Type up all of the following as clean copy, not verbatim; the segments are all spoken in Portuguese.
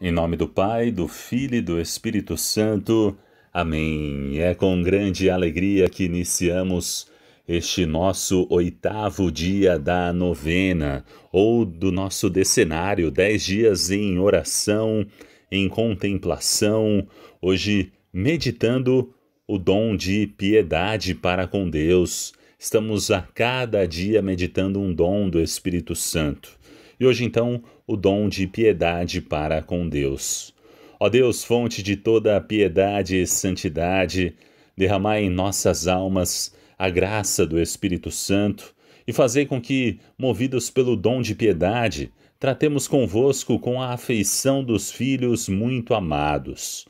Em nome do Pai, do Filho e do Espírito Santo. Amém. É com grande alegria que iniciamos este nosso 8º dia da novena, ou do nosso decenário, 10 dias em oração, em contemplação, hoje meditando o dom de piedade para com Deus. Estamos a cada dia meditando um dom do Espírito Santo. E hoje, então, o dom de piedade para com Deus. Ó Deus, fonte de toda piedade e santidade, derramai em nossas almas a graça do Espírito Santo e fazei com que, movidos pelo dom de piedade, tratemos convosco com a afeição dos filhos muito amados.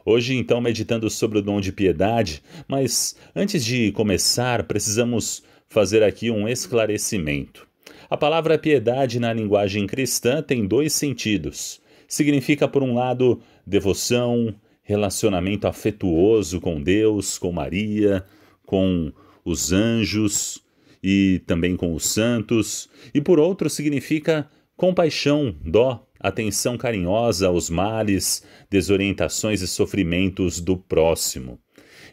Hoje, então, meditando sobre o dom de piedade, mas antes de começar, precisamos fazer aqui um esclarecimento. A palavra piedade na linguagem cristã tem 2 sentidos. Significa, por um lado, devoção, relacionamento afetuoso com Deus, com Maria, com os anjos e também com os santos. E por outro, significa compaixão, dó, atenção carinhosa aos males, desorientações e sofrimentos do próximo.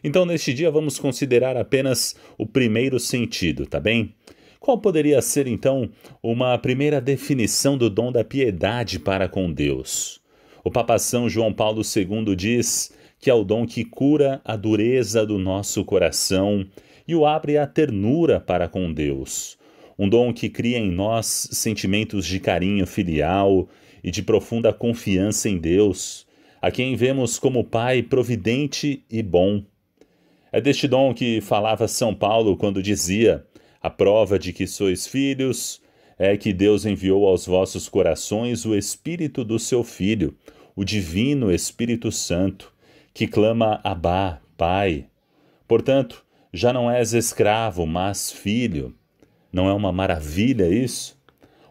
Então, neste dia, vamos considerar apenas o primeiro sentido, tá bem? Qual poderia ser, então, uma primeira definição do dom da piedade para com Deus? O Papa São João Paulo II diz que é o dom que cura a dureza do nosso coração e o abre à ternura para com Deus. Um dom que cria em nós sentimentos de carinho filial e de profunda confiança em Deus, a quem vemos como Pai providente e bom. É deste dom que falava São Paulo quando dizia: a prova de que sois filhos é que Deus enviou aos vossos corações o Espírito do seu Filho, o Divino Espírito Santo, que clama Abá, Pai. Portanto, já não és escravo, mas filho. Não é uma maravilha isso?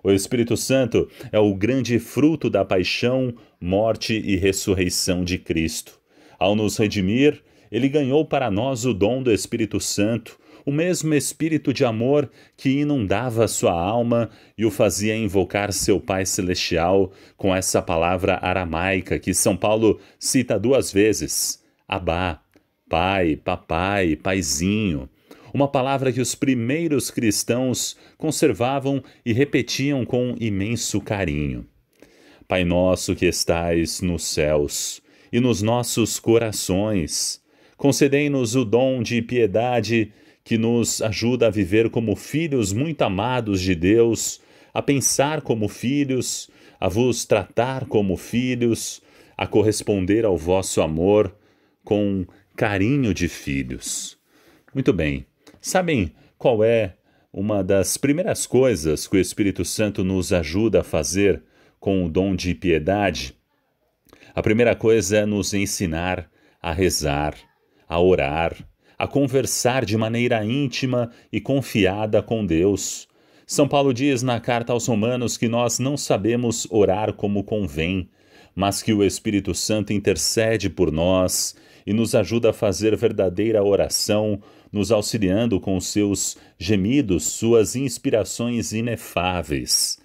O Espírito Santo é o grande fruto da paixão, morte e ressurreição de Cristo. Ao nos redimir, ele ganhou para nós o dom do Espírito Santo, o mesmo espírito de amor que inundava sua alma e o fazia invocar seu Pai Celestial com essa palavra aramaica que São Paulo cita 2 vezes: Abá, Pai, Papai, Paizinho. Uma palavra que os primeiros cristãos conservavam e repetiam com imenso carinho. Pai nosso que estais nos céus e nos nossos corações, concedei-nos o dom de piedade que nos ajuda a viver como filhos muito amados de Deus, a pensar como filhos, a vos tratar como filhos, a corresponder ao vosso amor com carinho de filhos. Muito bem. Sabem qual é uma das primeiras coisas que o Espírito Santo nos ajuda a fazer com o dom de piedade? A primeira coisa é nos ensinar a rezar, a orar, a conversar de maneira íntima e confiada com Deus. São Paulo diz na carta aos Romanos que nós não sabemos orar como convém, mas que o Espírito Santo intercede por nós e nos ajuda a fazer verdadeira oração, nos auxiliando com seus gemidos, suas inspirações inefáveis.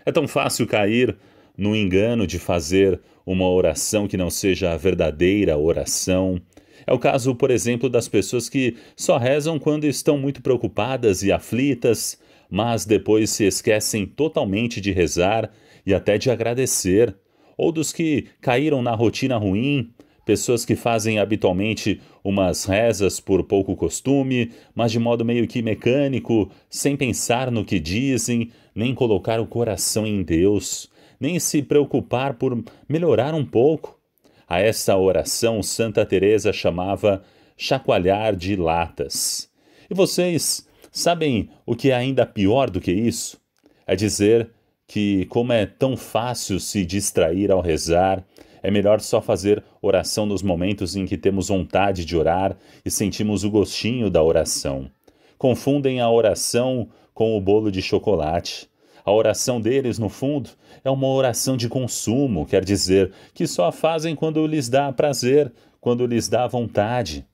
É tão fácil cair no engano de fazer uma oração que não seja a verdadeira oração. É o caso, por exemplo, das pessoas que só rezam quando estão muito preocupadas e aflitas, mas depois se esquecem totalmente de rezar e até de agradecer. Ou dos que caíram na rotina ruim, pessoas que fazem habitualmente umas rezas por pouco costume, mas de modo meio que mecânico, sem pensar no que dizem, nem colocar o coração em Deus, nem se preocupar por melhorar um pouco. A essa oração Santa Teresa chamava chacoalhar de latas. E vocês sabem o que é ainda pior do que isso? É dizer que, como é tão fácil se distrair ao rezar, é melhor só fazer oração nos momentos em que temos vontade de orar e sentimos o gostinho da oração. Confundem a oração com o bolo de chocolate. A oração deles, no fundo, é uma oração de consumo, quer dizer, que só a fazem quando lhes dá prazer, quando lhes dá vontade.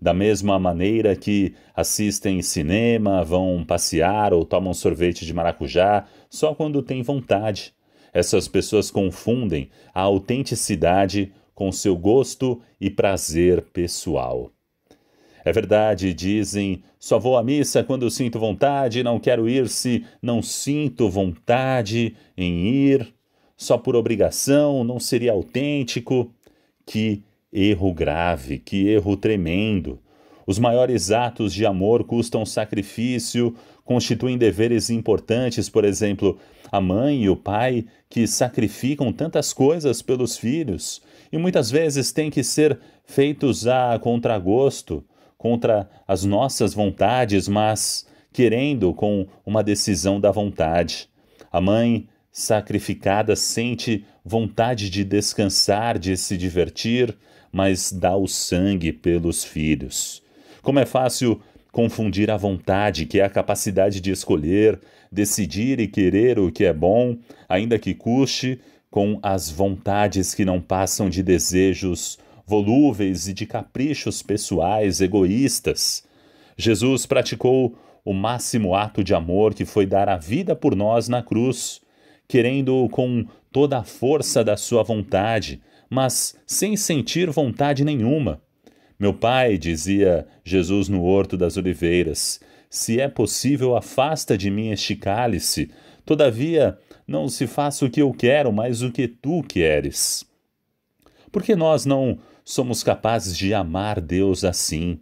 Da mesma maneira que assistem cinema, vão passear ou tomam sorvete de maracujá só quando têm vontade. Essas pessoas confundem a autenticidade com seu gosto e prazer pessoal. É verdade, dizem, só vou à missa quando sinto vontade, não quero ir se não sinto vontade em ir, só por obrigação, não seria autêntico. Que erro grave, que erro tremendo. Os maiores atos de amor custam sacrifício, constituem deveres importantes, por exemplo, a mãe e o pai que sacrificam tantas coisas pelos filhos e muitas vezes têm que ser feitos a contragosto, contra as nossas vontades, mas querendo com uma decisão da vontade. A mãe sacrificada sente vontade de descansar, de se divertir, mas dá o sangue pelos filhos. Como é fácil confundir a vontade, que é a capacidade de escolher, decidir e querer o que é bom, ainda que custe, com as vontades que não passam de desejos volúveis e de caprichos pessoais egoístas. Jesus praticou o máximo ato de amor, que foi dar a vida por nós na cruz, querendo com toda a força da sua vontade, mas sem sentir vontade nenhuma. Meu Pai, dizia Jesus no Horto das Oliveiras, se é possível, afasta de mim este cálice. Todavia, não se faça o que eu quero, mas o que tu queres. Por que nós não somos capazes de amar Deus assim?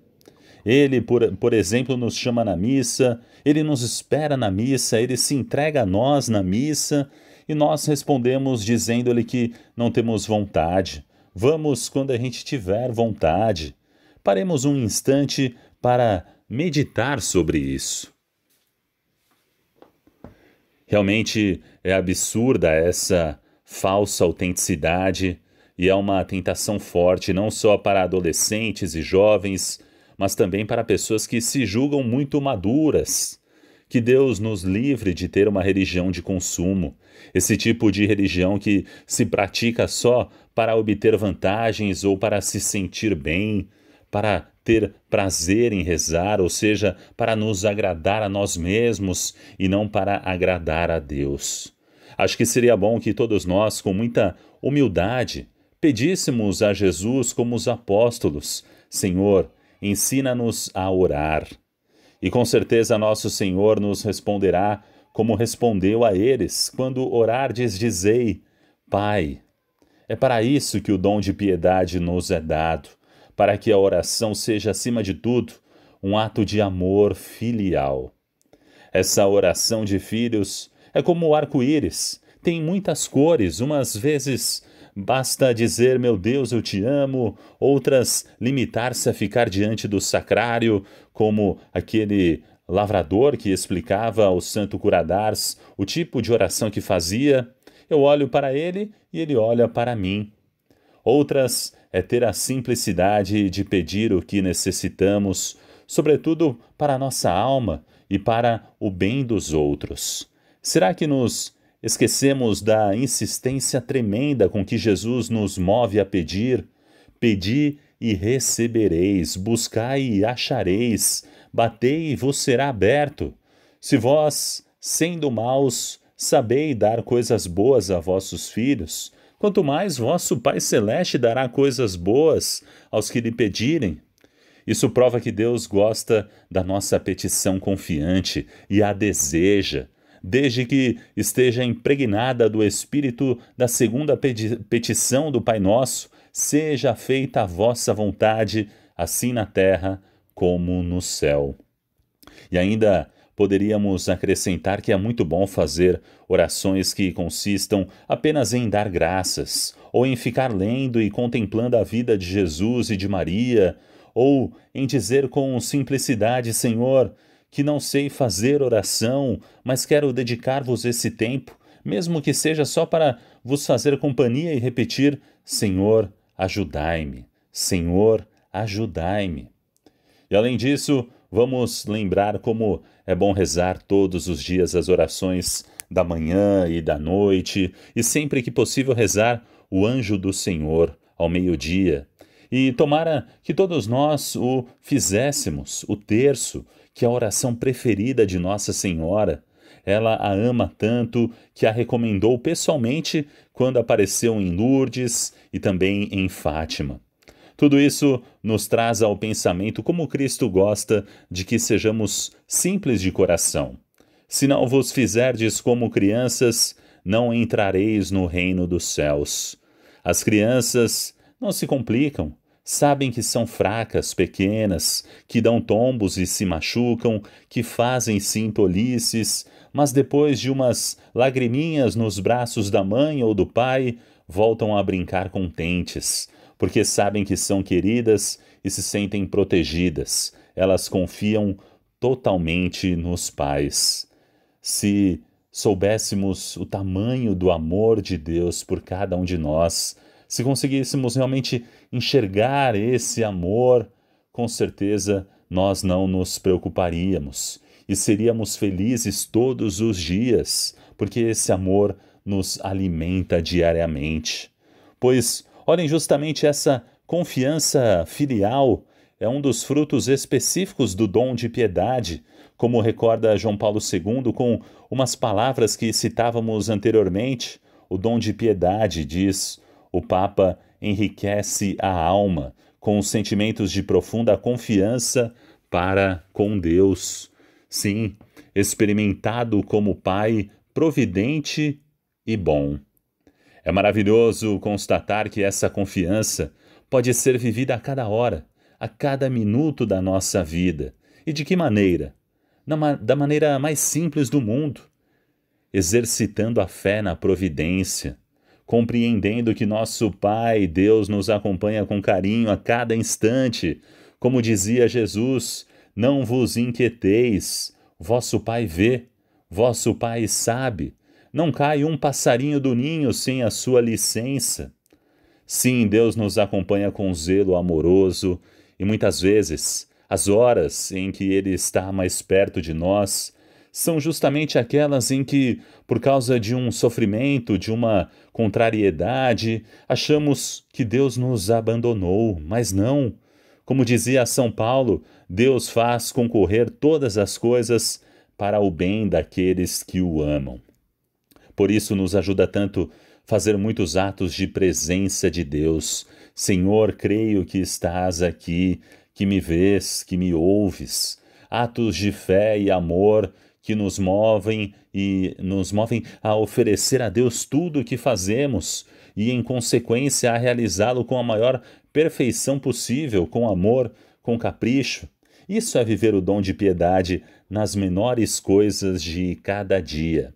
Ele, por exemplo, nos chama na missa, ele nos espera na missa, ele se entrega a nós na missa e nós respondemos dizendo-lhe que não temos vontade. Vamos quando a gente tiver vontade. Paremos um instante para meditar sobre isso. Realmente é absurda essa falsa autenticidade e é uma tentação forte não só para adolescentes e jovens, mas também para pessoas que se julgam muito maduras. Que Deus nos livre de ter uma religião de consumo, esse tipo de religião que se pratica só para obter vantagens ou para se sentir bem, para ter prazer em rezar, ou seja, para nos agradar a nós mesmos e não para agradar a Deus. Acho que seria bom que todos nós, com muita humildade, pedíssemos a Jesus como os apóstolos: Senhor, ensina-nos a orar. E com certeza nosso Senhor nos responderá como respondeu a eles, quando orardes, dizei: Pai. É para isso que o dom de piedade nos é dado, para que a oração seja, acima de tudo, um ato de amor filial. Essa oração de filhos é como o arco-íris, tem muitas cores, umas vezes basta dizer meu Deus, eu te amo, outras limitar-se a ficar diante do sacrário, como aquele lavrador que explicava ao santo Curadars o tipo de oração que fazia. Eu olho para ele e ele olha para mim. Outras é ter a simplicidade de pedir o que necessitamos, sobretudo para a nossa alma e para o bem dos outros. Será que nos esquecemos da insistência tremenda com que Jesus nos move a pedir? Pedi e recebereis, buscai e achareis, batei e vos será aberto. Se vós, sendo maus, sabeis dar coisas boas a vossos filhos, quanto mais vosso Pai Celeste dará coisas boas aos que lhe pedirem. Isso prova que Deus gosta da nossa petição confiante e a deseja, desde que esteja impregnada do espírito da segunda petição do Pai Nosso: seja feita a vossa vontade, assim na terra como no céu. E ainda poderíamos acrescentar que é muito bom fazer orações que consistam apenas em dar graças, ou em ficar lendo e contemplando a vida de Jesus e de Maria, ou em dizer com simplicidade: Senhor, que não sei fazer oração, mas quero dedicar-vos esse tempo, mesmo que seja só para vos fazer companhia e repetir: Senhor, ajudai-me, Senhor, ajudai-me. E além disso, vamos lembrar como é bom rezar todos os dias as orações da manhã e da noite, e sempre que possível rezar o Anjo do Senhor ao meio-dia. E tomara que todos nós o fizéssemos, o terço, que é a oração preferida de Nossa Senhora. ela a ama tanto que a recomendou pessoalmente quando apareceu em Lourdes e também em Fátima. Tudo isso nos traz ao pensamento como Cristo gosta de que sejamos simples de coração. Se não vos fizerdes como crianças, não entrareis no reino dos céus. As crianças não se complicam, sabem que são fracas, pequenas, que dão tombos e se machucam, que fazem sim tolices, mas depois de umas lagriminhas nos braços da mãe ou do pai, voltam a brincar contentes, porque sabem que são queridas e se sentem protegidas. Elas confiam totalmente nos pais. Se soubéssemos o tamanho do amor de Deus por cada um de nós, se conseguíssemos realmente enxergar esse amor, com certeza nós não nos preocuparíamos e seríamos felizes todos os dias, porque esse amor nos alimenta diariamente. Pois, olhem, justamente essa confiança filial é um dos frutos específicos do dom de piedade, como recorda João Paulo II com umas palavras que citávamos anteriormente. O dom de piedade, diz o Papa, enriquece a alma com os sentimentos de profunda confiança para com Deus. Sim, experimentado como Pai providente e bom. É maravilhoso constatar que essa confiança pode ser vivida a cada hora, a cada minuto da nossa vida. E de que maneira? Da maneira mais simples do mundo, exercitando a fé na providência, compreendendo que nosso Pai, Deus, nos acompanha com carinho a cada instante. Como dizia Jesus, não vos inquieteis, vosso Pai vê, vosso Pai sabe. Não cai um passarinho do ninho sem a sua licença. Sim, Deus nos acompanha com zelo amoroso e muitas vezes as horas em que Ele está mais perto de nós são justamente aquelas em que, por causa de um sofrimento, de uma contrariedade, achamos que Deus nos abandonou, mas não. Como dizia São Paulo, Deus faz concorrer todas as coisas para o bem daqueles que o amam. Por isso nos ajuda tanto fazer muitos atos de presença de Deus. Senhor, creio que estás aqui, que me vês, que me ouves. Atos de fé e amor que nos movem a oferecer a Deus tudo o que fazemos e, em consequência, a realizá-lo com a maior perfeição possível, com amor, com capricho. Isso é viver o dom de piedade nas menores coisas de cada dia.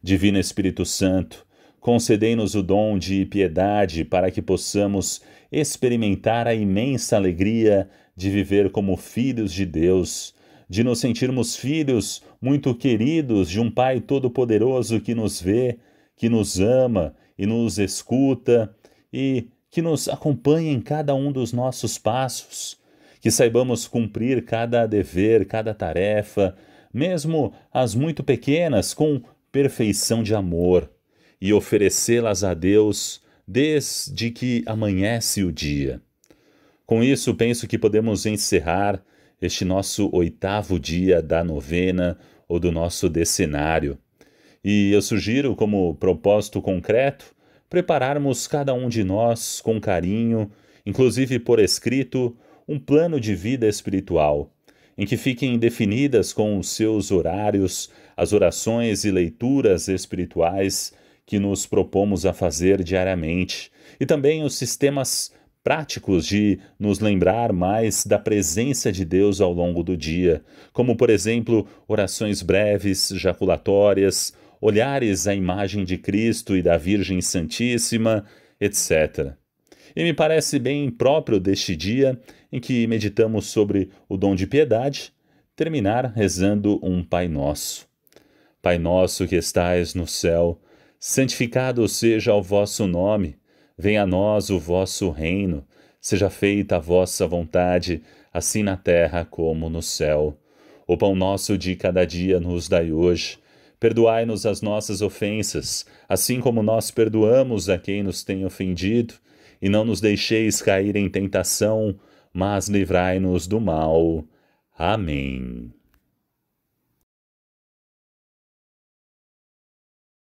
Divino Espírito Santo, concedei-nos o dom de piedade para que possamos experimentar a imensa alegria de viver como filhos de Deus, de nos sentirmos filhos muito queridos de um Pai Todo-Poderoso que nos vê, que nos ama e nos escuta e que nos acompanha em cada um dos nossos passos, que saibamos cumprir cada dever, cada tarefa, mesmo as muito pequenas, com perfeição de amor, e oferecê-las a Deus desde que amanhece o dia. Com isso, penso que podemos encerrar este nosso 8º dia da novena ou do nosso decenário. E eu sugiro, como propósito concreto, prepararmos cada um de nós com carinho, inclusive por escrito, um plano de vida espiritual, em que fiquem definidas com os seus horários as orações e leituras espirituais que nos propomos a fazer diariamente, e também os sistemas práticos de nos lembrar mais da presença de Deus ao longo do dia, como, por exemplo, orações breves, jaculatórias, olhares à imagem de Cristo e da Virgem Santíssima, etc. E me parece bem próprio deste dia em que meditamos sobre o dom de piedade, terminar rezando um Pai Nosso. Pai nosso que estais no céu, santificado seja o vosso nome. Venha a nós o vosso reino. Seja feita a vossa vontade, assim na terra como no céu. O pão nosso de cada dia nos dai hoje. Perdoai-nos as nossas ofensas, assim como nós perdoamos a quem nos tem ofendido. E não nos deixeis cair em tentação, mas livrai-nos do mal. Amém.